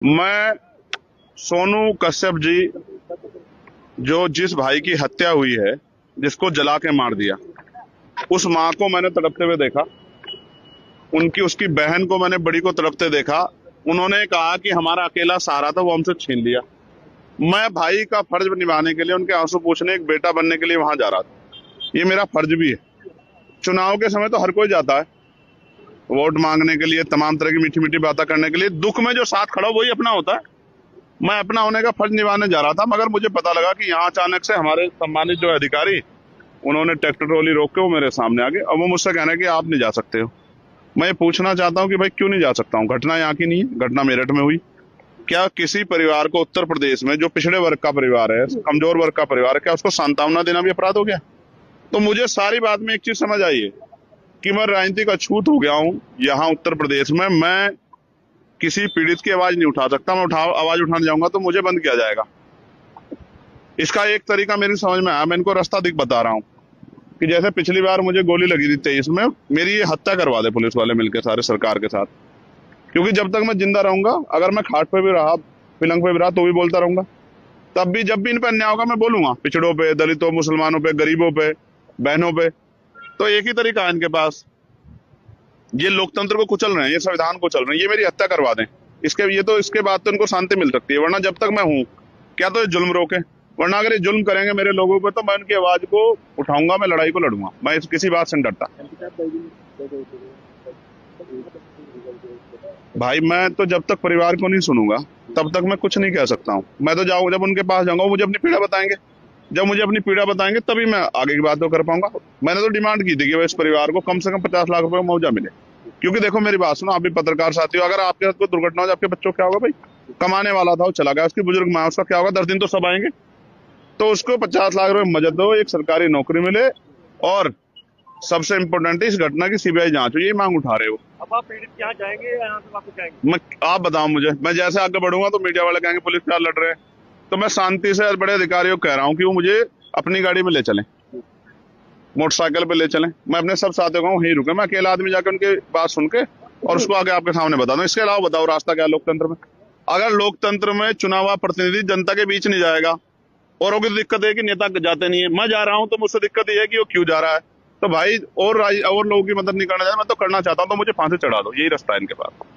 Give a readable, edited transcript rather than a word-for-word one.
मैं सोनू कश्यप जी, जो जिस भाई की हत्या हुई है, जिसको जला के मार दिया, उस माँ को मैंने तड़पते हुए देखा। उनकी उसकी बहन को मैंने बड़ी को तड़पते देखा। उन्होंने कहा कि हमारा अकेला सहारा था, वो हमसे छीन लिया। मैं भाई का फर्ज निभाने के लिए, उनके आंसू पोंछने, एक बेटा बनने के लिए वहां जा रहा था। ये मेरा फर्ज भी है। चुनाव के समय तो हर कोई जाता है वोट मांगने के लिए, तमाम तरह की मीठी मीठी बातें करने के लिए। दुख में जो साथ खड़ा हो वही अपना होता है। मैं अपना होने का फर्ज निभाने जा रहा था, मगर मुझे पता लगा कि यहाँ अचानक से हमारे सम्मानित जो अधिकारी, उन्होंने ट्रैक्टर ट्रॉली रोक के वो मेरे सामने आ गए। अब वो मुझसे कहना है कि आप नहीं जा सकते हो। मैं ये पूछना चाहता हूँ कि भाई क्यों नहीं जा सकता हूँ? घटना यहाँ की नहीं है, घटना मेरठ में हुई। क्या किसी परिवार को उत्तर प्रदेश में, जो पिछड़े वर्ग का परिवार है, कमजोर वर्ग का परिवार है, क्या उसको सांत्वना देना भी अपराध हो गया? तो मुझे सारी बात में एक चीज समझ आई है कि मैं राजनीतिक अछूत हो गया हूँ यहाँ उत्तर प्रदेश में। मैं किसी पीड़ित की आवाज नहीं उठा सकता। मैं आवाज उठाने जाऊंगा तो मुझे बंद किया जाएगा। इसका एक तरीका मेरी समझ में आया। मैं इनको रास्ता दिख बता रहा हूँ कि जैसे पिछली बार मुझे गोली लगी थी 23 में, मेरी ये हत्या करवा दे पुलिस वाले मिलकर सारे सरकार के साथ। क्योंकि जब तक मैं जिंदा रहूंगा, अगर मैं खाट पे भी रहा, पलंग पे भी रहा, तो भी बोलता रहूंगा। तब भी जब भी इन पे अन्याय होगा मैं बोलूंगा, पिछड़ों पे, दलितों, मुसलमानों पे, गरीबों पे, बहनों पे। तो एक ही तरीका है इनके पास। ये लोकतंत्र को कुचल रहे हैं, ये संविधान को चल रहे हैं। ये मेरी हत्या करवा दें, इसके बाद तो इनको शांति मिल सकती है। वरना जब तक मैं हूं, क्या तो ये जुल्म रोके। वरना अगर ये जुल्म करेंगे मेरे लोगों पे, तो मैं उनकी आवाज को उठाऊंगा, मैं लड़ाई को लड़ूंगा। मैं किसी बात से नहीं डरता भाई। मैं तो जब तक परिवार को नहीं सुनूंगा, तब तक मैं कुछ नहीं कह सकता हूँ। मैं तो जाऊँ, जब उनके पास जाऊंगा, वो मुझे अपनी पीड़ा बताएंगे। जब मुझे अपनी पीड़ा बताएंगे तभी मैं आगे की बात तो कर पाऊंगा। मैंने तो डिमांड की थी कि इस परिवार को कम से कम 50 लाख रुपए का मुआवजा मिले। क्योंकि देखो मेरी बात सुनो, आप भी पत्रकार साथी हो, अगर आपके साथ कोई दुर्घटना हो जाए, आपके बच्चों क्या होगा भाई? कमाने वाला था, वो चला गया, उसकी बुजुर्ग माँ, उसका क्या होगा? 10 दिन तो सब आएंगे। तो उसको 50 लाख रुपए मदद दो, एक सरकारी नौकरी मिले, और सबसे इम्पोर्टेंट है इस घटना की सीबीआई जांच हो। ये मांग उठा रहे हो। अब आप पीड़ित के यहाँ जाएंगे या यहाँ से वापस जाएंगे? मैं आप बताओ मुझे। मैं जैसे आगे बढ़ूंगा तो मीडिया वाले कहेंगे पुलिस क्या लड़ रहे हैं। तो मैं शांति से बड़े अधिकारियों को कह रहा हूँ कि वो मुझे अपनी गाड़ी में ले चलें, मोटरसाइकिल पे ले चलें। मैं अपने सब साथियों को वहीं रुके, मैं अकेला आदमी जाकर उनकी बात सुन के और उसको आगे आपके सामने बता दूं। इसके अलावा बताओ रास्ता क्या है लोकतंत्र में? अगर लोकतंत्र में चुनाव प्रतिनिधि जनता के बीच नहीं जाएगा, और की दिक्कत है कि नेता जाते नहीं है, मैं जा रहा हूं तो मुझसे दिक्कत ये है कि वो क्यों जा रहा है। तो भाई और लोगों की मदद नहीं करना चाहता, मैं तो करना चाहता हूं, तो मुझे फांसी चढ़ा दो। यही रास्ता है इनके पास।